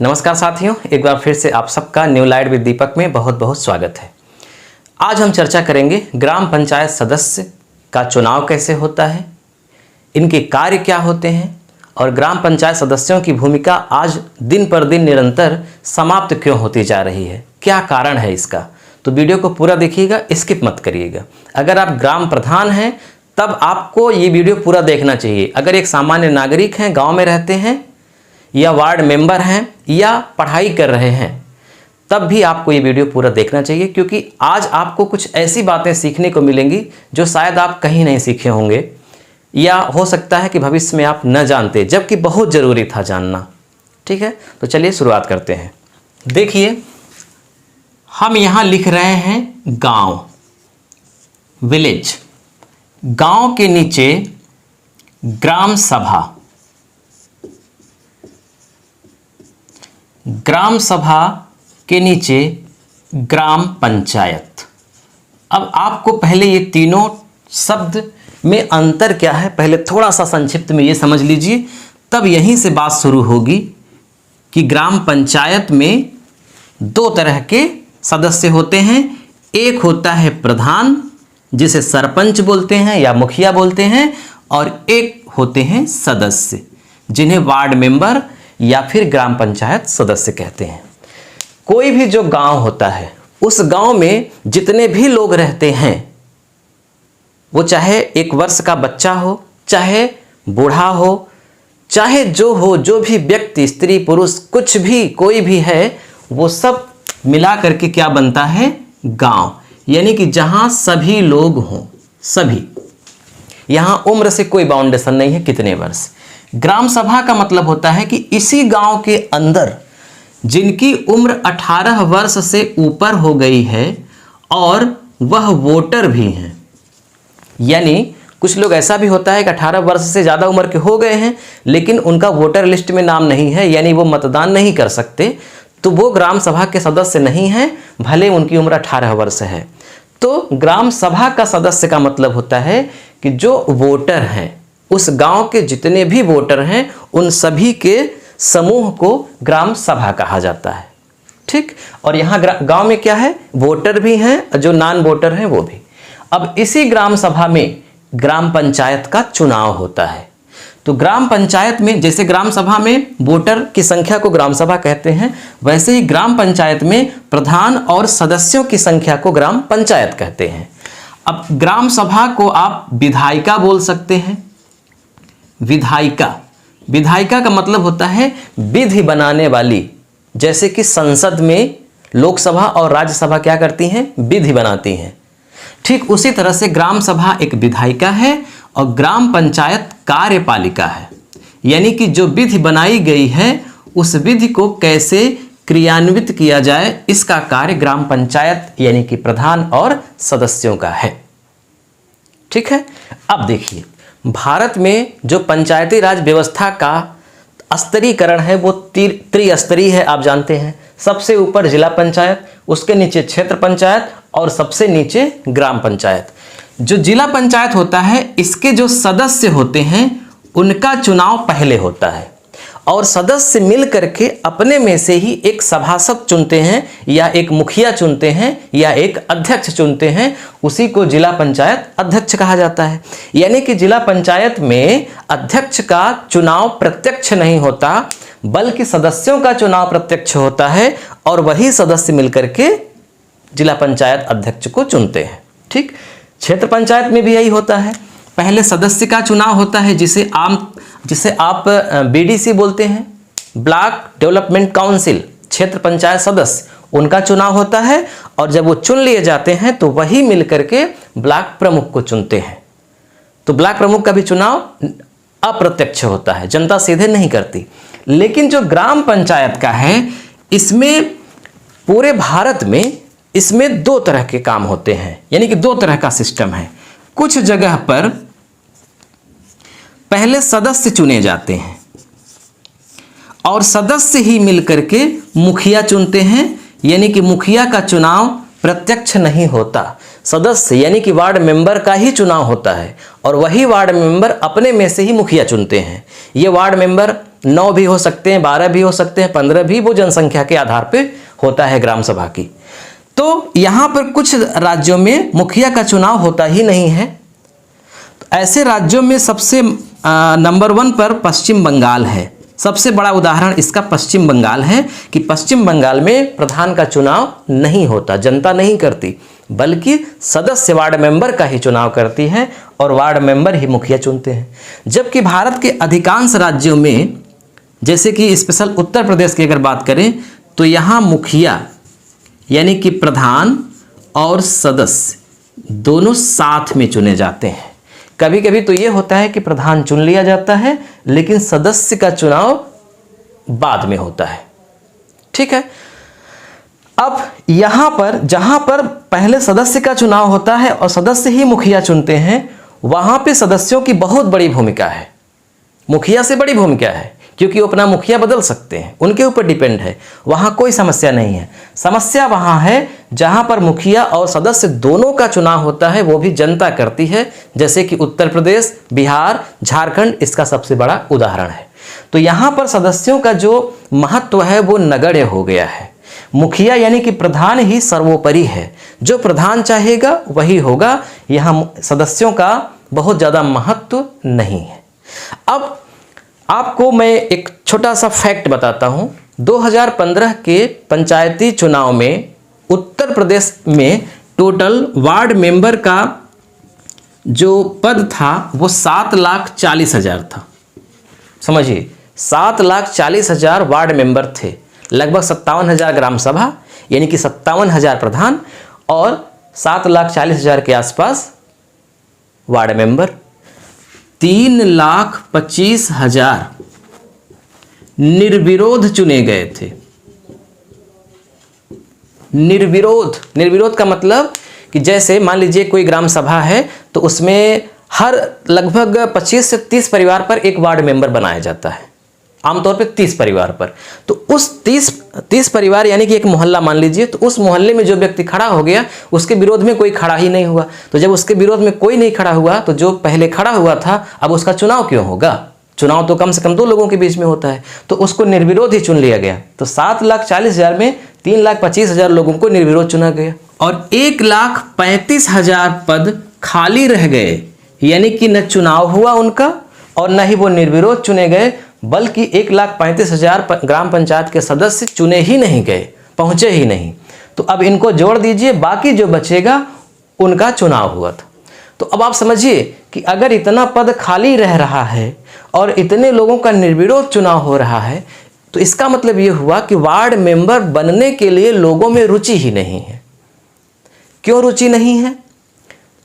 नमस्कार साथियों, एक बार फिर से आप सबका न्यू लाइट विद दीपक में बहुत बहुत स्वागत है। आज हम चर्चा करेंगे ग्राम पंचायत सदस्य का चुनाव कैसे होता है, इनके कार्य क्या होते हैं और ग्राम पंचायत सदस्यों की भूमिका आज दिन पर दिन निरंतर समाप्त क्यों होती जा रही है, क्या कारण है इसका। तो वीडियो को पूरा देखिएगा, स्किप मत करिएगा। अगर आप ग्राम प्रधान हैं तब आपको ये वीडियो पूरा देखना चाहिए। अगर एक सामान्य नागरिक हैं, गाँव में रहते हैं या वार्ड मेंबर हैं या पढ़ाई कर रहे हैं, तब भी आपको ये वीडियो पूरा देखना चाहिए, क्योंकि आज आपको कुछ ऐसी बातें सीखने को मिलेंगी जो शायद आप कहीं नहीं सीखे होंगे या हो सकता है कि भविष्य में आप न जानते, जबकि बहुत ज़रूरी था जानना। ठीक है, तो चलिए शुरुआत करते हैं। देखिए, हम यहाँ लिख रहे हैं गांव, विलेज। गांव के नीचे ग्राम सभा, ग्राम सभा के नीचे ग्राम पंचायत। अब आपको पहले ये तीनों शब्द में अंतर क्या है पहले थोड़ा सा संक्षिप्त में ये समझ लीजिए, तब यहीं से बात शुरू होगी कि ग्राम पंचायत में दो तरह के सदस्य होते हैं। एक होता है प्रधान, जिसे सरपंच बोलते हैं या मुखिया बोलते हैं, और एक होते हैं सदस्य, जिन्हें वार्ड मेंबर या फिर ग्राम पंचायत सदस्य कहते हैं। कोई भी जो गांव होता है, उस गांव में जितने भी लोग रहते हैं, वो चाहे 1 वर्ष का बच्चा हो, चाहे बूढ़ा हो, चाहे जो हो, जो भी व्यक्ति, स्त्री पुरुष, कुछ भी कोई भी है, वो सब मिला करके क्या बनता है, गांव। यानी कि जहां सभी लोग हों, सभी। यहां उम्र से कोई बाउंडेशन नहीं है, कितने वर्ष। ग्राम सभा का मतलब होता है कि इसी गांव के अंदर जिनकी उम्र 18 वर्ष से ऊपर हो गई है और वह वोटर भी हैं। यानी कुछ लोग ऐसा भी होता है कि 18 वर्ष से ज़्यादा उम्र के हो गए हैं लेकिन उनका वोटर लिस्ट में नाम नहीं है, यानी वो मतदान नहीं कर सकते, तो वो ग्राम सभा के सदस्य नहीं हैं, भले उनकी उम्र 18 वर्ष है। तो ग्राम सभा का सदस्य का मतलब होता है कि जो वोटर हैं, उस गांव के जितने भी वोटर हैं, उन सभी के समूह को ग्राम सभा कहा जाता है। ठीक, और यहाँ गांव में क्या है, वोटर भी हैं, जो नॉन वोटर हैं वो भी। अब इसी ग्राम सभा में ग्राम पंचायत का चुनाव होता है। तो ग्राम पंचायत में, जैसे ग्राम सभा में वोटर की संख्या को ग्राम सभा कहते हैं, वैसे ही ग्राम पंचायत में प्रधान और सदस्यों की संख्या को ग्राम पंचायत कहते हैं। अब ग्राम सभा को आप विधायिका बोल सकते हैं। विधायिका, विधायिका का मतलब होता है विधि बनाने वाली। जैसे कि संसद में लोकसभा और राज्यसभा क्या करती हैं, विधि बनाती हैं। ठीक उसी तरह से ग्राम सभा एक विधायिका है और ग्राम पंचायत कार्यपालिका है। यानी कि जो विधि बनाई गई है उस विधि को कैसे क्रियान्वित किया जाए, इसका कार्य ग्राम पंचायत यानी कि प्रधान और सदस्यों का है। ठीक है, अब देखिए, भारत में जो पंचायती राज व्यवस्था का स्तरीकरण है वो त्रिस्तरीय है, आप जानते हैं। सबसे ऊपर जिला पंचायत, उसके नीचे क्षेत्र पंचायत और सबसे नीचे ग्राम पंचायत। जो जिला पंचायत होता है, इसके जो सदस्य होते हैं उनका चुनाव पहले होता है और सदस्य मिल करके अपने में से ही एक सभासद चुनते हैं या एक मुखिया चुनते हैं या एक अध्यक्ष चुनते हैं। उसी को जिला पंचायत अध्यक्ष कहा जाता है। यानी कि जिला पंचायत में अध्यक्ष का चुनाव प्रत्यक्ष नहीं होता, बल्कि सदस्यों का चुनाव प्रत्यक्ष होता है और वही सदस्य मिलकर के जिला पंचायत अध्यक्ष को चुनते हैं। ठीक, क्षेत्र पंचायत में भी यही होता है। पहले सदस्य का चुनाव होता है, जिसे आप बीडीसी बोलते हैं, ब्लॉक डेवलपमेंट काउंसिल। क्षेत्र पंचायत सदस्य, उनका चुनाव होता है और जब वो चुन लिए जाते हैं तो वही मिलकर के ब्लॉक प्रमुख को चुनते हैं। तो ब्लॉक प्रमुख का भी चुनाव अप्रत्यक्ष होता है, जनता सीधे नहीं करती। लेकिन जो ग्राम पंचायत का है, इसमें पूरे भारत में इसमें 2 तरह के काम होते हैं, यानी कि 2 तरह का सिस्टम है। कुछ जगह पर पहले सदस्य चुने जाते हैं और सदस्य ही मिलकर के मुखिया चुनते हैं। यानी कि मुखिया का चुनाव प्रत्यक्ष नहीं होता, सदस्य यानी कि वार्ड मेंबर का ही चुनाव होता है और वही वार्ड मेंबर अपने में से ही मुखिया चुनते हैं। ये वार्ड मेंबर 9 भी हो सकते हैं, 12 भी हो सकते हैं, 15 भी, वो जनसंख्या के आधार पे होता है ग्राम सभा की। तो यहाँ पर कुछ राज्यों में मुखिया का चुनाव होता ही नहीं है। तो ऐसे राज्यों में सबसे नंबर 1 पर पश्चिम बंगाल है। सबसे बड़ा उदाहरण इसका पश्चिम बंगाल है कि पश्चिम बंगाल में प्रधान का चुनाव नहीं होता, जनता नहीं करती, बल्कि सदस्य वार्ड मेंबर का ही चुनाव करती है और वार्ड मेंबर ही मुखिया चुनते हैं। जबकि भारत के अधिकांश राज्यों में, जैसे कि स्पेशल उत्तर प्रदेश की अगर बात करें, तो यहाँ मुखिया यानी कि प्रधान और सदस्य दोनों साथ में चुने जाते हैं। कभी कभी तो ये होता है कि प्रधान चुन लिया जाता है, लेकिन सदस्य का चुनाव बाद में होता है। ठीक है। अब यहाँ पर जहाँ पर पहले सदस्य का चुनाव होता है और सदस्य ही मुखिया चुनते हैं, वहाँ पे सदस्यों की बहुत बड़ी भूमिका है, मुखिया से बड़ी भूमिका है, क्योंकि वो अपना मुखिया बदल सकते हैं, उनके ऊपर डिपेंड है। वहाँ कोई समस्या नहीं है। समस्या वहाँ है जहाँ पर मुखिया और सदस्य दोनों का चुनाव होता है, वो भी जनता करती है, जैसे कि उत्तर प्रदेश, बिहार, झारखंड इसका सबसे बड़ा उदाहरण है। तो यहाँ पर सदस्यों का जो महत्व है वो नगण्य हो गया है। मुखिया यानी कि प्रधान ही सर्वोपरि है, जो प्रधान चाहेगा वही होगा। यहाँ सदस्यों का बहुत ज़्यादा महत्व नहीं है। अब आपको मैं एक छोटा सा फैक्ट बताता हूं। 2015 के पंचायती चुनाव में उत्तर प्रदेश में टोटल वार्ड मेंबर का जो पद था वो 7,40,000 था। समझिए, 7,40,000 वार्ड मेंबर थे। लगभग 57,000 ग्राम सभा यानी कि 57,000 प्रधान और 7,40,000 के आसपास वार्ड मेंबर। 3,25,000 निर्विरोध चुने गए थे। निर्विरोध का मतलब कि जैसे मान लीजिए कोई ग्राम सभा है तो उसमें हर लगभग 25 से 30 परिवार पर एक वार्ड मेंबर बनाया जाता है, आमतौर पे 30 परिवार पर। तो उस 30 परिवार यानी कि एक मोहल्ला मान लीजिए, तो उस मोहल्ले में जो व्यक्ति खड़ा हो गया उसके विरोध में कोई खड़ा ही नहीं हुआ। तो जब उसके विरोध में कोई नहीं खड़ा हुआ तो जो पहले खड़ा हुआ था अब उसका चुनाव क्यों होगा? चुनाव तो कम से कम 2 लोगों के बीच में होता है, तो उसको निर्विरोध ही चुन लिया गया। तो 7,40,000 में 3,25,000 लोगों को निर्विरोध चुना गया और 1,35,000 पद खाली रह गए, यानी कि न चुनाव हुआ उनका और न ही वो निर्विरोध चुने गए, बल्कि 1,35,000 ग्राम पंचायत के सदस्य चुने ही नहीं गए, पहुंचे ही नहीं। तो अब इनको जोड़ दीजिए, बाकी जो बचेगा उनका चुनाव हुआ था। तो अब आप समझिए कि अगर इतना पद खाली रह रहा है और इतने लोगों का निर्विरोध चुनाव हो रहा है, तो इसका मतलब ये हुआ कि वार्ड मेंबर बनने के लिए लोगों में रुचि ही नहीं है। क्यों रुचि नहीं है?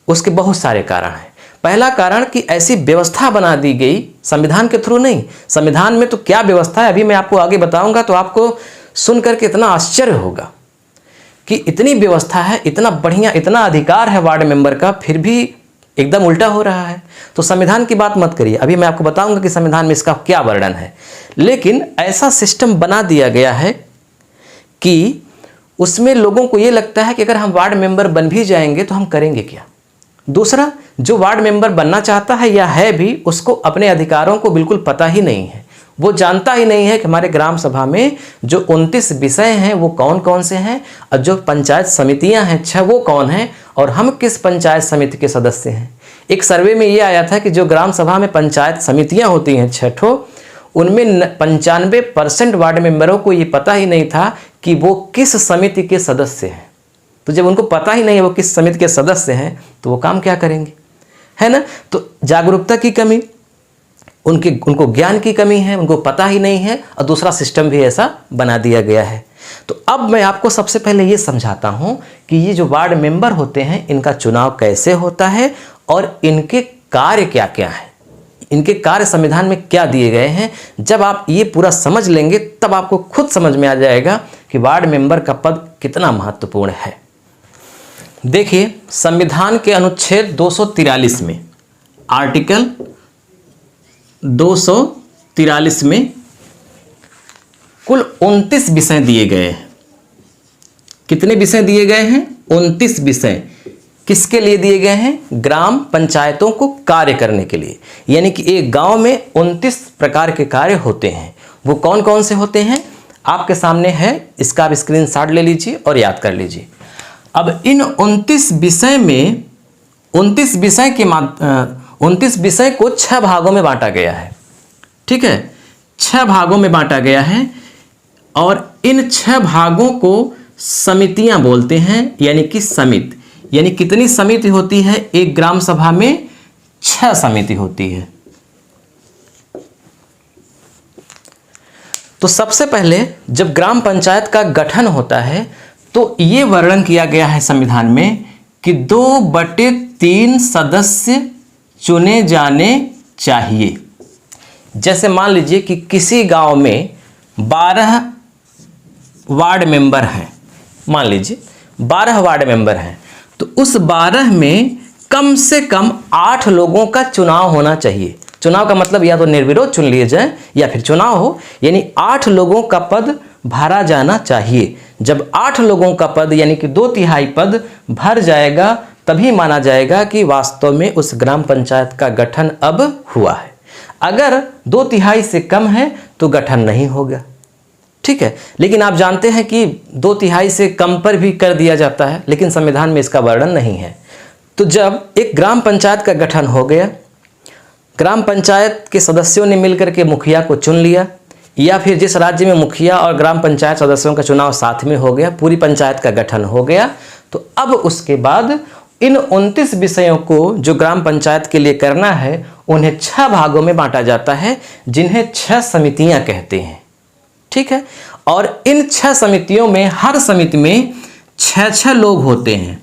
उसके बहुत सारे कारण हैं। पहला कारण कि ऐसी व्यवस्था बना दी गई संविधान के थ्रू नहीं। संविधान में तो क्या व्यवस्था है अभी मैं आपको आगे बताऊंगा, तो आपको सुनकर के इतना आश्चर्य होगा कि इतनी व्यवस्था है, इतना बढ़िया, इतना अधिकार है वार्ड मेंबर का, फिर भी एकदम उल्टा हो रहा है। तो संविधान की बात मत करिए, अभी मैं आपको बताऊंगा कि संविधान में इसका क्या वर्णन है। लेकिन ऐसा सिस्टम बना दिया गया है कि उसमें लोगों को ये लगता है कि अगर हम वार्ड मेंबर बन भी जाएंगे तो हम करेंगे क्या। दूसरा, जो वार्ड मेंबर बनना चाहता है या है भी, उसको अपने अधिकारों को बिल्कुल पता ही नहीं है। वो जानता ही नहीं है कि हमारे ग्राम सभा में जो 29 विषय हैं वो कौन कौन से हैं, और जो पंचायत समितियां हैं 6 वो कौन हैं, और हम किस पंचायत समिति के सदस्य हैं। एक सर्वे में ये आया था कि जो ग्राम सभा में पंचायत समितियां होती हैं 6 ठो, उनमें 95% वार्ड मेंबरों को ये पता ही नहीं था कि वो किस समिति के सदस्य हैं। तो जब उनको पता ही नहीं है वो किस समिति के सदस्य हैं, तो वो काम क्या करेंगे, है ना। तो जागरूकता की कमी, उनको ज्ञान की कमी है, उनको पता ही नहीं है, और दूसरा सिस्टम भी ऐसा बना दिया गया है। तो अब मैं आपको सबसे पहले ये समझाता हूं कि ये जो वार्ड मेंबर होते हैं इनका चुनाव कैसे होता है और इनके कार्य क्या क्या है, इनके कार्य संविधान में क्या दिए गए हैं। जब आप ये पूरा समझ लेंगे तब आपको खुद समझ में आ जाएगा कि वार्ड मेंबर का पद कितना महत्वपूर्ण है। देखिए, संविधान के अनुच्छेद 243 में, आर्टिकल 243 में कुल 29 विषय दिए गए हैं। कितने विषय दिए गए हैं? 29 विषय। किसके लिए दिए गए हैं? ग्राम पंचायतों को कार्य करने के लिए। यानी कि एक गांव में 29 प्रकार के कार्य होते हैं। वो कौन कौन से होते हैं आपके सामने है, इसका आप स्क्रीनशॉट ले लीजिए और याद कर लीजिए। अब इन 29 विषय में 29 विषय को 6 भागों में बांटा गया है। ठीक है, 6 भागों में बांटा गया है और इन 6 भागों को समितियां बोलते हैं, यानी कि समिति। यानी कितनी समिति होती है एक ग्राम सभा में? 6 समिति होती है। तो सबसे पहले जब ग्राम पंचायत का गठन होता है तो ये वर्णन किया गया है संविधान में कि 2/3 सदस्य चुने जाने चाहिए। जैसे मान लीजिए कि किसी गांव में 12 वार्ड मेंबर हैं, मान लीजिए 12 वार्ड मेंबर हैं, तो उस 12 में कम से कम 8 लोगों का चुनाव होना चाहिए। चुनाव का मतलब या तो निर्विरोध चुन लिए जाए या फिर चुनाव हो, यानी 8 लोगों का पद भरा जाना चाहिए। जब 8 लोगों का पद यानी कि 2/3 पद भर जाएगा तभी माना जाएगा कि वास्तव में उस ग्राम पंचायत का गठन अब हुआ है। अगर 2/3 से कम है तो गठन नहीं होगा। ठीक है, लेकिन आप जानते हैं कि 2/3 से कम पर भी कर दिया जाता है, लेकिन संविधान में इसका वर्णन नहीं है। तो जब एक ग्राम पंचायत का गठन हो गया, ग्राम पंचायत के सदस्यों ने मिलकर के मुखिया को चुन लिया, या फिर जिस राज्य में मुखिया और ग्राम पंचायत सदस्यों का चुनाव साथ में हो गया, पूरी पंचायत का गठन हो गया, तो अब उसके बाद इन 29 विषयों को जो ग्राम पंचायत के लिए करना है उन्हें 6 भागों में बांटा जाता है, जिन्हें 6 समितियां कहते हैं। ठीक है, और इन 6 समितियों में हर समिति में 6 लोग होते हैं।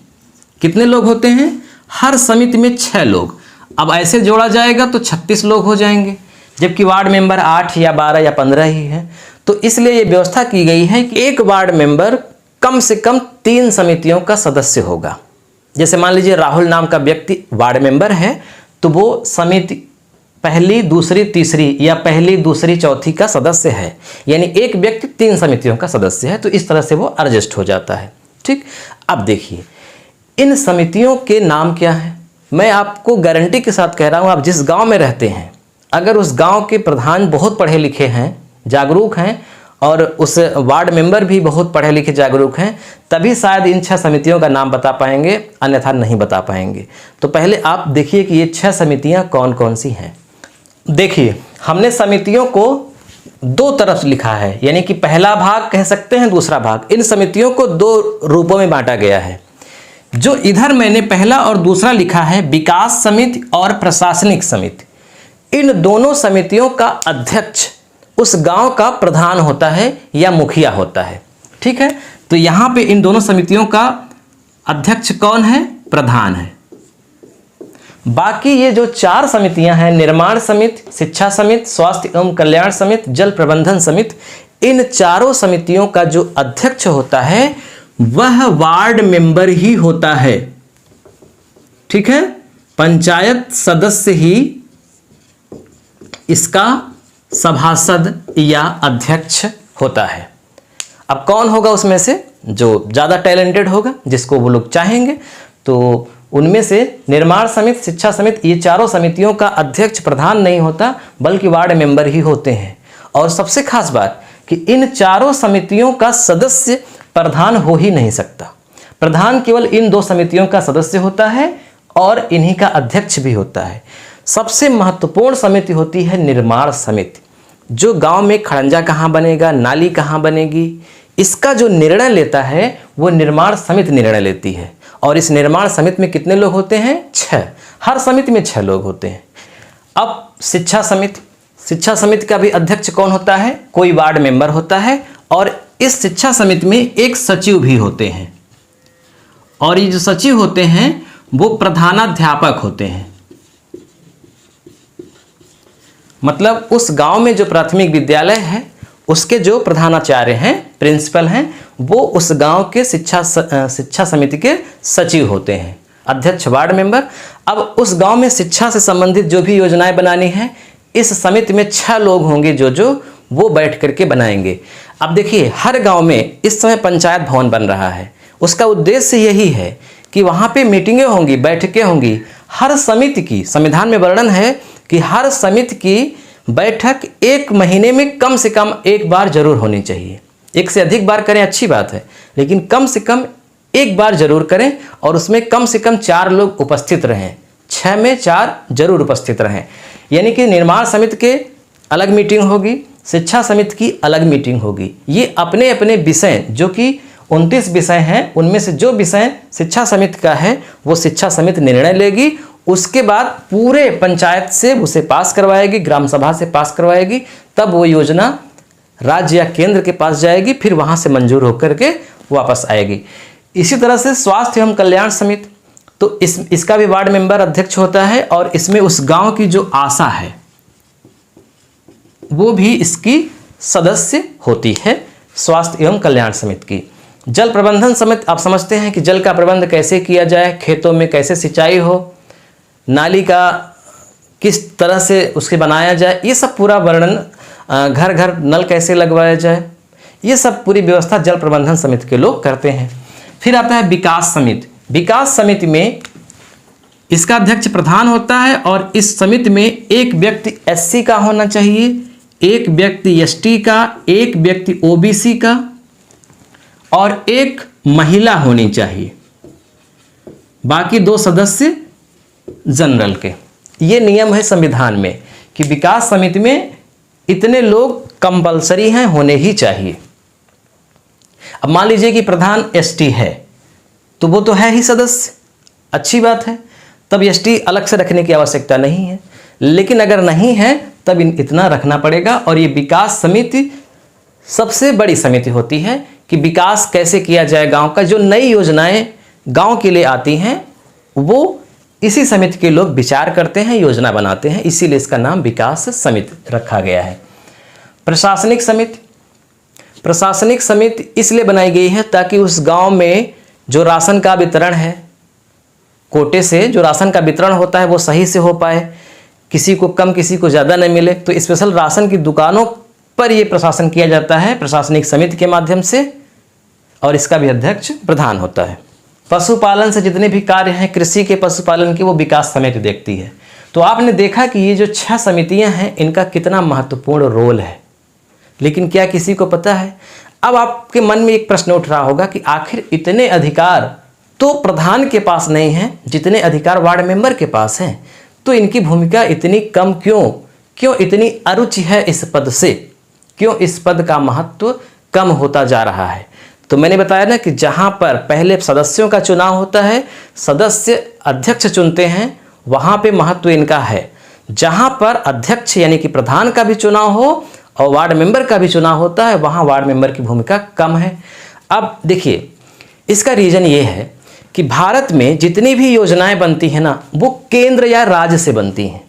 कितने लोग होते हैं? हर समिति में 6 लोग। अब ऐसे जोड़ा जाएगा तो 36 लोग हो जाएंगे, जबकि वार्ड मेंबर 8 या 12 या 15 ही है। तो इसलिए ये व्यवस्था की गई है कि एक वार्ड मेंबर कम से कम 3 समितियों का सदस्य होगा। जैसे मान लीजिए राहुल नाम का व्यक्ति वार्ड मेंबर है, तो वो समिति पहली, दूसरी, तीसरी या पहली, दूसरी, चौथी का सदस्य है। यानी एक व्यक्ति 3 समितियों का सदस्य है, तो इस तरह से वो एडजस्ट हो जाता है। ठीक, अब देखिए इन समितियों के नाम क्या है। मैं आपको गारंटी के साथ कह रहा हूँ, आप जिस गांव में रहते हैं, अगर उस गांव के प्रधान बहुत पढ़े लिखे हैं, जागरूक हैं, और उस वार्ड मेंबर भी बहुत पढ़े लिखे जागरूक हैं, तभी शायद इन 6 समितियों का नाम बता पाएंगे, अन्यथा नहीं बता पाएंगे। तो पहले आप देखिए कि ये 6 समितियां कौन कौन सी हैं। देखिए, हमने समितियों को 2 तरफ लिखा है, यानी कि पहला भाग कह सकते हैं, दूसरा भाग। इन समितियों को 2 रूपों में बांटा गया है। जो इधर मैंने पहला और दूसरा लिखा है, विकास समिति और प्रशासनिक समिति, इन दोनों समितियों का अध्यक्ष उस गांव का प्रधान होता है या मुखिया होता है। ठीक है, तो यहां पे इन दोनों समितियों का अध्यक्ष कौन है? प्रधान है। बाकी ये जो 4 समितियां हैं, निर्माण समिति, शिक्षा समिति, स्वास्थ्य एवं कल्याण समिति, जल प्रबंधन समिति, इन चारों समितियों का जो अध्यक्ष होता है वह वार्ड मेंबर ही होता है। ठीक है, पंचायत सदस्य ही इसका सभासद या अध्यक्ष होता है। अब कौन होगा उसमें से? जो ज़्यादा टैलेंटेड होगा, जिसको वो लोग चाहेंगे, तो उनमें से निर्माण समिति, शिक्षा समिति, ये चारों समितियों का अध्यक्ष प्रधान नहीं होता, बल्कि वार्ड मेंबर ही होते हैं। और सबसे खास बात कि इन चारों समितियों का सदस्य प्रधान हो ही नहीं सकता। प्रधान केवल इन 2 समितियों का सदस्य होता है और इन्हीं का अध्यक्ष भी होता है। सबसे महत्वपूर्ण समिति होती है निर्माण समिति, जो गांव में खड़ंजा कहाँ बनेगा, नाली कहाँ बनेगी, इसका जो निर्णय लेता है वो निर्माण समिति निर्णय लेती है। और इस निर्माण समिति में कितने लोग होते हैं? 6। हर समिति में 6 लोग होते हैं। अब शिक्षा समिति, शिक्षा समिति का भी अध्यक्ष कौन होता है? कोई वार्ड मेंबर होता है। और इस शिक्षा समिति में एक सचिव भी होते हैं, और ये जो सचिव होते हैं वो प्रधानाध्यापक होते हैं। मतलब उस गांव में जो प्राथमिक विद्यालय है उसके जो प्रधानाचार्य हैं, प्रिंसिपल हैं, वो उस गांव के शिक्षा समिति के सचिव होते हैं। अध्यक्ष वार्ड मेंबर। अब उस गांव में शिक्षा से संबंधित जो भी योजनाएं बनानी है, इस समिति में 6 लोग होंगे जो वो बैठ करके बनाएंगे। अब देखिए, हर गांव में इस समय पंचायत भवन बन रहा है। उसका उद्देश्य यही है कि वहाँ पे मीटिंगें होंगी, बैठकें होंगी। हर समिति की, संविधान में वर्णन है कि हर समिति की बैठक 1 महीने में कम से कम 1 बार जरूर होनी चाहिए। 1 से अधिक बार करें अच्छी बात है, लेकिन कम से कम 1 बार जरूर करें और उसमें कम से कम 4 लोग उपस्थित रहें। 6 में 4 जरूर उपस्थित रहें। यानी कि निर्माण समिति के अलग मीटिंग होगी, शिक्षा समिति की अलग मीटिंग होगी। ये अपने अपने विषय, जो कि 29 विषय हैं, उनमें से जो विषय शिक्षा समिति का है वो शिक्षा समिति निर्णय लेगी। उसके बाद पूरे पंचायत से उसे पास करवाएगी, ग्राम सभा से पास करवाएगी, तब वो योजना राज्य या केंद्र के पास जाएगी, फिर वहाँ से मंजूर होकर के वापस आएगी। इसी तरह से स्वास्थ्य एवं कल्याण समिति, तो इसका भी वार्ड मेंबर अध्यक्ष होता है और इसमें उस गांव की जो आशा है वो भी इसकी सदस्य होती है, स्वास्थ्य एवं कल्याण समिति की। जल प्रबंधन समिति, आप समझते हैं कि जल का प्रबंध कैसे किया जाए, खेतों में कैसे सिंचाई हो, नाली का किस तरह से उसके बनाया जाए, ये सब पूरा वर्णन, घर घर नल कैसे लगवाया जाए, ये सब पूरी व्यवस्था जल प्रबंधन समिति के लोग करते हैं। फिर आता है विकास समिति। विकास समिति में इसका अध्यक्ष प्रधान होता है और इस समिति में एक व्यक्ति SC का होना चाहिए, एक व्यक्ति ST का, एक व्यक्ति OBC का और एक महिला होनी चाहिए, बाकी 2 सदस्य जनरल के। ये नियम है संविधान में कि विकास समिति में इतने लोग कंपलसरी हैं, होने ही चाहिए। अब मान लीजिए कि प्रधान ST है तो वो तो है ही सदस्य, अच्छी बात है, तब ST अलग से रखने की आवश्यकता नहीं है। लेकिन अगर नहीं है तब इतना रखना पड़ेगा। और ये विकास समिति सबसे बड़ी समिति होती है कि विकास कैसे किया जाए गांव का, जो नई योजनाएं गांव के लिए आती हैं वो इसी समिति के लोग विचार करते हैं, योजना बनाते हैं, इसीलिए इसका नाम विकास समिति रखा गया है। प्रशासनिक समिति, प्रशासनिक समिति इसलिए बनाई गई है ताकि उस गांव में जो राशन का वितरण है, कोटे से जो राशन का वितरण होता है वो सही से हो पाए, किसी को कम किसी को ज़्यादा न मिले। तो स्पेशल राशन की दुकानों पर ये प्रशासन किया जाता है प्रशासनिक समिति के माध्यम से, और इसका भी अध्यक्ष प्रधान होता है। पशुपालन से जितने भी कार्य हैं कृषि के, पशुपालन के, वो विकास समिति देखती है। तो आपने देखा कि ये जो 6 समितियां हैं इनका कितना महत्वपूर्ण रोल है, लेकिन क्या किसी को पता है? अब आपके मन में एक प्रश्न उठ रहा होगा कि आखिर इतने अधिकार तो प्रधान के पास नहीं हैं जितने अधिकार वार्ड मेंबर के पास हैं, तो इनकी भूमिका इतनी कम क्यों इतनी अरुचि है इस पद से, क्यों इस पद का महत्व कम होता जा रहा है? तो मैंने बताया ना कि जहां पर पहले सदस्यों का चुनाव होता है, सदस्य अध्यक्ष चुनते हैं, वहां पे महत्व इनका है। जहां पर अध्यक्ष यानी कि प्रधान का भी चुनाव हो और वार्ड मेंबर का भी चुनाव होता है, वहां वार्ड मेंबर की भूमिका कम है। अब देखिए, इसका रीजन ये है कि भारत में जितनी भी योजनाएं बनती हैं ना, वो केंद्र या राज्य से बनती हैं।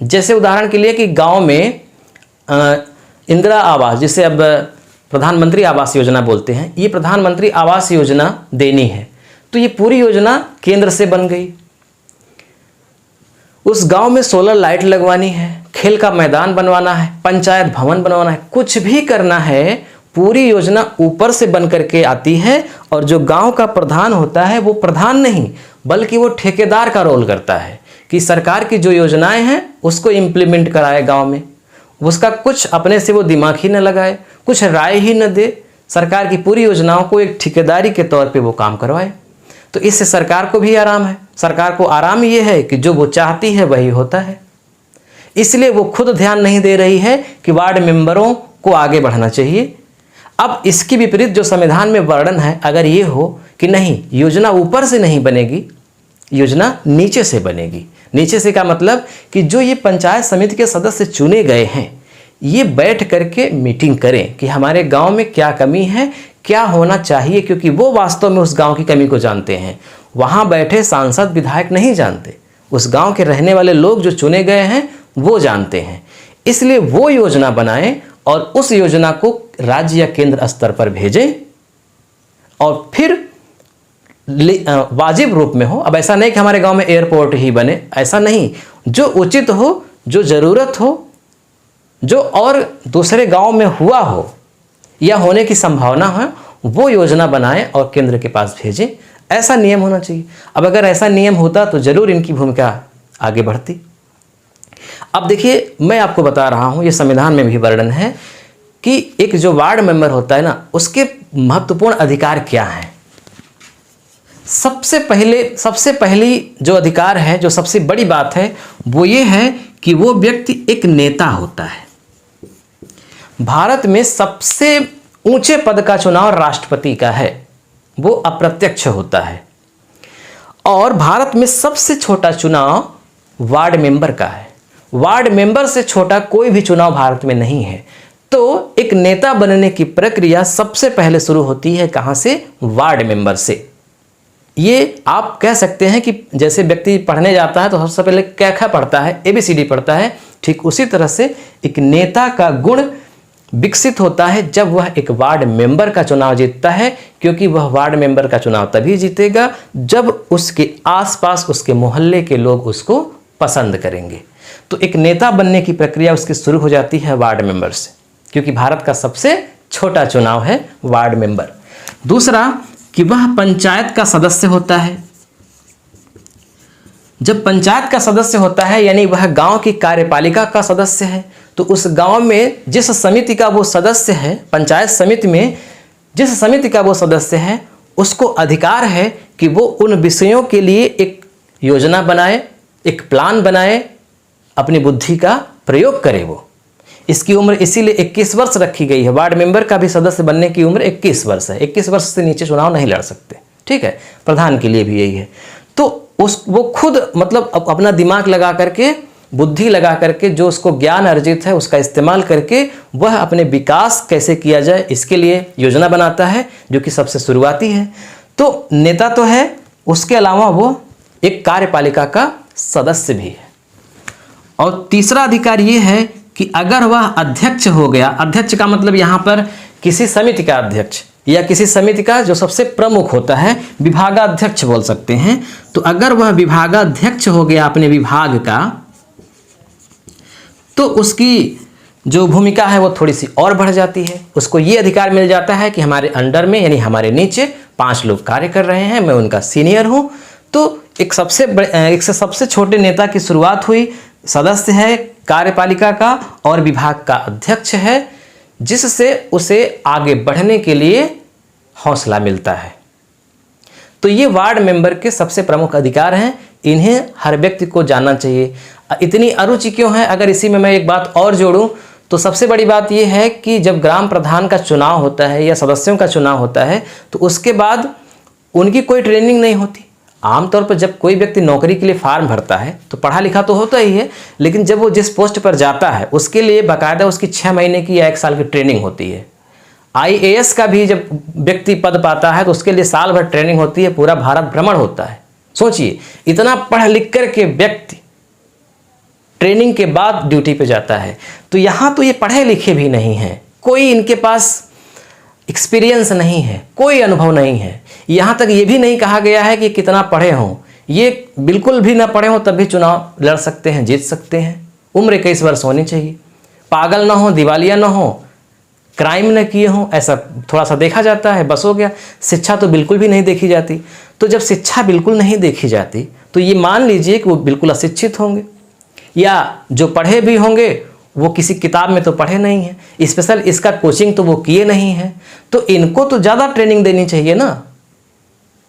जैसे उदाहरण के लिए कि गांव में इंदिरा आवास, जिसे अब प्रधानमंत्री आवास योजना बोलते हैं, ये प्रधानमंत्री आवास योजना देनी है, तो ये पूरी योजना केंद्र से बन गई। उस गांव में सोलर लाइट लगवानी है, खेल का मैदान बनवाना है, पंचायत भवन बनवाना है, कुछ भी करना है, पूरी योजना ऊपर से बन करके आती है। और जो गांव का प्रधान होता है वो प्रधान नहीं बल्कि वो ठेकेदार का रोल करता है कि सरकार की जो योजनाएं हैं उसको इम्प्लीमेंट कराए गांव में, उसका कुछ अपने से वो दिमाग ही न लगाए, कुछ राय ही न दे, सरकार की पूरी योजनाओं को एक ठेकेदारी के तौर पे वो काम करवाए। तो इससे सरकार को भी आराम है। सरकार को आराम ये है कि जो वो चाहती है वही होता है, इसलिए वो खुद ध्यान नहीं दे रही है कि वार्ड मेंबरों को आगे बढ़ना चाहिए। अब इसकी विपरीत जो संविधान में वर्णन है, अगर ये हो कि नहीं, योजना ऊपर से नहीं बनेगी, योजना नीचे से बनेगी। नीचे से का मतलब कि जो ये पंचायत समिति के सदस्य चुने गए हैं, ये बैठ करके मीटिंग करें कि हमारे गांव में क्या कमी है, क्या होना चाहिए, क्योंकि वो वास्तव में उस गांव की कमी को जानते हैं। वहाँ बैठे सांसद विधायक नहीं जानते, उस गांव के रहने वाले लोग जो चुने गए हैं वो जानते हैं। इसलिए वो योजना बनाएं और उस योजना को राज्य या केंद्र स्तर पर भेजें और फिर वाजिब रूप में हो। अब ऐसा नहीं कि हमारे गांव में एयरपोर्ट ही बने, ऐसा नहीं, जो उचित हो, जो ज़रूरत हो, जो और दूसरे गांव में हुआ हो या होने की संभावना है, वो योजना बनाएं और केंद्र के पास भेजें। ऐसा नियम होना चाहिए। अब अगर ऐसा नियम होता तो जरूर इनकी भूमिका आगे बढ़ती। अब देखिए, मैं आपको बता रहा हूँ, ये संविधान में भी वर्णन है कि एक जो वार्ड मेंबर होता है ना, उसके महत्वपूर्ण अधिकार क्या हैं। सबसे पहली जो अधिकार है, जो सबसे बड़ी बात है, वो ये है कि वो व्यक्ति एक नेता होता है। भारत में सबसे ऊंचे पद का चुनाव राष्ट्रपति का है, वो अप्रत्यक्ष होता है। और भारत में सबसे छोटा चुनाव वार्ड मेंबर का है। वार्ड मेंबर से छोटा कोई भी चुनाव भारत में नहीं है। तो एक नेता बनने की प्रक्रिया सबसे पहले शुरू होती है कहां से? वार्ड मेंबर से। ये आप कह सकते हैं कि जैसे व्यक्ति पढ़ने जाता है तो सबसे पहले क ख पढ़ता है, ABCD पढ़ता है, ठीक उसी तरह से एक नेता का गुण विकसित होता है जब वह एक वार्ड मेंबर का चुनाव जीतता है, क्योंकि वह वार्ड मेंबर का चुनाव तभी जीतेगा जब उसके आसपास उसके मोहल्ले के लोग उसको पसंद करेंगे। तो एक नेता बनने की प्रक्रिया उसकी शुरू हो जाती है वार्ड मेंबर से, क्योंकि भारत का सबसे छोटा चुनाव है वार्ड मेंबर। दूसरा कि वह पंचायत का सदस्य होता है। जब पंचायत का सदस्य होता है यानी वह गांव की कार्यपालिका का सदस्य है, तो उस गांव में जिस समिति का वो सदस्य है, पंचायत समिति में जिस समिति का वो सदस्य है, उसको अधिकार है कि वो उन विषयों के लिए एक योजना बनाए, एक प्लान बनाए, अपनी बुद्धि का प्रयोग करे। वो इसकी उम्र इसीलिए 21 वर्ष रखी गई है। वार्ड मेंबर का भी सदस्य बनने की उम्र 21 वर्ष है। 21 वर्ष से नीचे चुनाव नहीं लड़ सकते, ठीक है। प्रधान के लिए भी यही है। तो वो खुद मतलब अपना दिमाग लगा करके, बुद्धि लगा करके, जो उसको ज्ञान अर्जित है उसका इस्तेमाल करके वह अपने विकास कैसे किया जाए इसके लिए योजना बनाता है, जो कि सबसे शुरुआती है। तो नेता तो है, उसके अलावा वो एक कार्यपालिका का सदस्य भी है। और तीसरा अधिकार ये है कि अगर वह अध्यक्ष हो गया, अध्यक्ष का मतलब यहाँ पर किसी समिति का अध्यक्ष या किसी समिति का जो सबसे प्रमुख होता है, विभागाध्यक्ष बोल सकते हैं। तो अगर वह विभागाध्यक्ष हो गया अपने विभाग का, तो उसकी जो भूमिका है वो थोड़ी सी और बढ़ जाती है। उसको ये अधिकार मिल जाता है कि हमारे अंडर में यानी हमारे नीचे 5 लोग कार्य कर रहे हैं, मैं उनका सीनियर हूँ। तो एक से सबसे छोटे नेता की शुरुआत हुई, सदस्य है कार्यपालिका का और विभाग का अध्यक्ष है, जिससे उसे आगे बढ़ने के लिए हौसला मिलता है। तो ये वार्ड मेंबर के सबसे प्रमुख अधिकार हैं, इन्हें हर व्यक्ति को जानना चाहिए। इतनी अरुचि क्यों है? अगर इसी में मैं एक बात और जोड़ूं तो सबसे बड़ी बात यह है कि जब ग्राम प्रधान का चुनाव होता है या सदस्यों का चुनाव होता है तो उसके बाद उनकी कोई ट्रेनिंग नहीं होती। आमतौर पर जब कोई व्यक्ति नौकरी के लिए फार्म भरता है तो पढ़ा लिखा तो होता ही है, लेकिन जब वो जिस पोस्ट पर जाता है उसके लिए बाकायदा उसकी 6 महीने की या 1 साल की ट्रेनिंग होती है। IAS का भी जब व्यक्ति पद पाता है तो उसके लिए साल भर ट्रेनिंग होती है, पूरा भारत भ्रमण होता है। सोचिए, इतना पढ़ लिख कर के व्यक्ति ट्रेनिंग के बाद ड्यूटी पे जाता है। तो यहाँ तो ये पढ़े लिखे भी नहीं हैं, कोई इनके पास एक्सपीरियंस नहीं है, कोई अनुभव नहीं है। यहाँ तक ये भी नहीं कहा गया है कि कितना पढ़े हों, ये बिल्कुल भी ना पढ़े हों तब भी चुनाव लड़ सकते हैं, जीत सकते हैं। उम्र 21 वर्ष होनी चाहिए, पागल ना हो, दिवालिया ना हो, क्राइम न किए हों, ऐसा थोड़ा सा देखा जाता है, बस हो गया। शिक्षा तो बिल्कुल भी नहीं देखी जाती। तो जब शिक्षा बिल्कुल नहीं देखी जाती तो ये मान लीजिए कि वो बिल्कुल अशिक्षित होंगे, या जो पढ़े भी होंगे वो किसी किताब में तो पढ़े नहीं हैं, स्पेशल इसका कोचिंग तो वो किए नहीं हैं। तो इनको तो ज़्यादा ट्रेनिंग देनी चाहिए ना।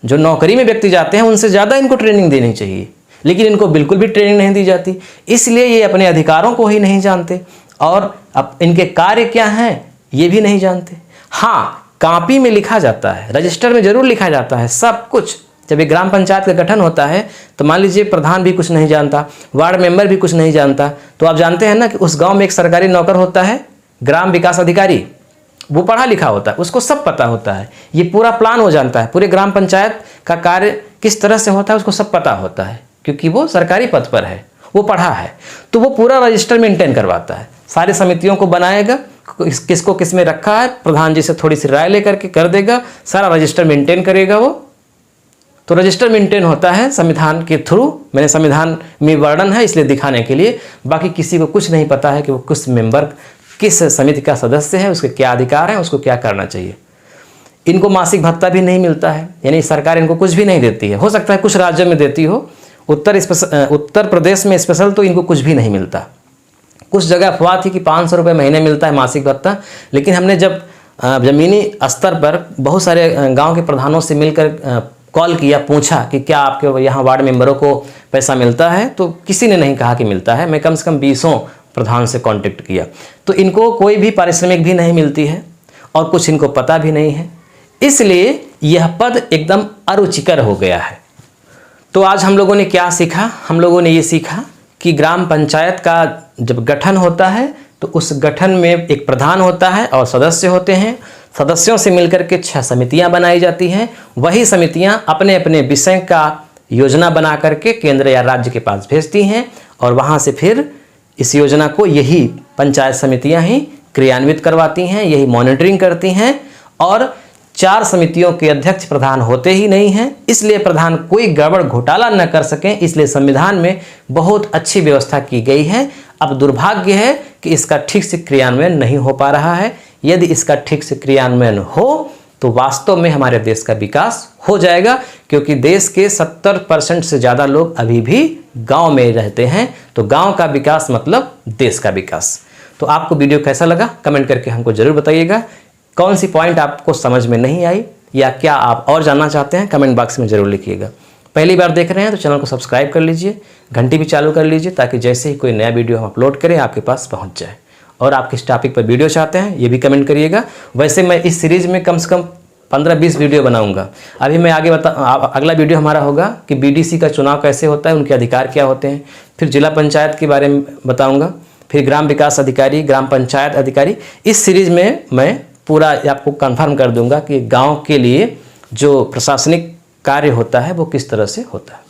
जो नौकरी में व्यक्ति जाते हैं उनसे ज़्यादा इनको ट्रेनिंग देनी चाहिए, लेकिन इनको बिल्कुल भी ट्रेनिंग नहीं दी जाती। इसलिए ये अपने अधिकारों को ही नहीं जानते और अब इनके कार्य क्या हैं ये भी नहीं जानते। हाँ, कॉपी में लिखा जाता है, रजिस्टर में जरूर लिखा जाता है सब कुछ। जब एक ग्राम पंचायत का गठन होता है तो मान लीजिए प्रधान भी कुछ नहीं जानता, वार्ड मेंबर भी कुछ नहीं जानता, तो आप जानते हैं ना कि उस गांव में एक सरकारी नौकर होता है, ग्राम विकास अधिकारी, वो पढ़ा लिखा होता है, उसको सब पता होता है, ये पूरा प्लान हो जानता है, पूरे ग्राम पंचायत का कार्य किस तरह से होता है उसको सब पता होता है, क्योंकि वो सरकारी पद पर है, वो पढ़ा है। तो वो पूरा रजिस्टर मेंटेन करवाता है, सारी समितियों को बनाएगा, किसको किस में रखा है, प्रधान जी से थोड़ी सी राय लेकर के कर देगा, सारा रजिस्टर मेंटेन करेगा वो। तो रजिस्टर मेंटेन होता है संविधान के थ्रू, मैंने संविधान में वर्णन है इसलिए दिखाने के लिए। बाकी किसी को कुछ नहीं पता है कि वो किस मेंबर किस समिति का सदस्य है, उसके क्या अधिकार हैं, उसको क्या करना चाहिए। इनको मासिक भत्ता भी नहीं मिलता है, यानी सरकार इनको कुछ भी नहीं देती है। हो सकता है कुछ राज्यों में देती हो, उत्तर प्रदेश में स्पेशल तो इनको कुछ भी नहीं मिलता। कुछ जगह अफवाह थी कि 500 रुपये महीने मिलता है मासिक भत्ता, लेकिन हमने जब ज़मीनी स्तर पर बहुत सारे गांव के प्रधानों से मिलकर कॉल किया, पूछा कि क्या आपके यहाँ वार्ड मेंबरों को पैसा मिलता है, तो किसी ने नहीं कहा कि मिलता है। मैं कम से कम 20 प्रधान से कांटेक्ट किया, तो इनको कोई भी पारिश्रमिक भी नहीं मिलती है और कुछ इनको पता भी नहीं है, इसलिए यह पद एकदम अरुचिकर हो गया है। तो आज हम लोगों ने क्या सीखा? हम लोगों ने ये सीखा कि ग्राम पंचायत का जब गठन होता है तो उस गठन में एक प्रधान होता है और सदस्य होते हैं। सदस्यों से मिलकर के 6 समितियां बनाई जाती हैं। वही समितियां अपने अपने विषय का योजना बना करके केंद्र या राज्य के पास भेजती हैं और वहां से फिर इस योजना को यही पंचायत समितियां ही क्रियान्वित करवाती हैं, यही मॉनिटरिंग करती हैं। और 4 समितियों के अध्यक्ष प्रधान होते ही नहीं हैं, इसलिए प्रधान कोई गड़बड़ घोटाला न कर सकें, इसलिए संविधान में बहुत अच्छी व्यवस्था की गई है। अब दुर्भाग्य है कि इसका ठीक से क्रियान्वयन नहीं हो पा रहा है। यदि इसका ठीक से क्रियान्वयन हो तो वास्तव में हमारे देश का विकास हो जाएगा, क्योंकि देश के 70% से ज़्यादा लोग अभी भी गांव में रहते हैं। तो गांव का विकास मतलब देश का विकास। तो आपको वीडियो कैसा लगा कमेंट करके हमको ज़रूर बताइएगा। कौन सी पॉइंट आपको समझ में नहीं आई या क्या आप और जानना चाहते हैं, कमेंट बॉक्स में ज़रूर लिखिएगा। पहली बार देख रहे हैं तो चैनल को सब्सक्राइब कर लीजिए, घंटी भी चालू कर लीजिए, ताकि जैसे ही कोई नया वीडियो हम अपलोड करें आपके पास पहुंच जाए। और आप किस टॉपिक पर वीडियो चाहते हैं ये भी कमेंट करिएगा। वैसे मैं इस सीरीज़ में कम से कम 15-20 वीडियो बनाऊंगा। अभी मैं आगे अगला वीडियो हमारा होगा कि BDC का चुनाव कैसे होता है, उनके अधिकार क्या होते हैं, फिर जिला पंचायत के बारे में बताऊँगा, फिर ग्राम विकास अधिकारी, ग्राम पंचायत अधिकारी। इस सीरीज़ में मैं पूरा आपको कंफर्म कर दूंगा कि गांव के लिए जो प्रशासनिक कार्य होता है वो किस तरह से होता है।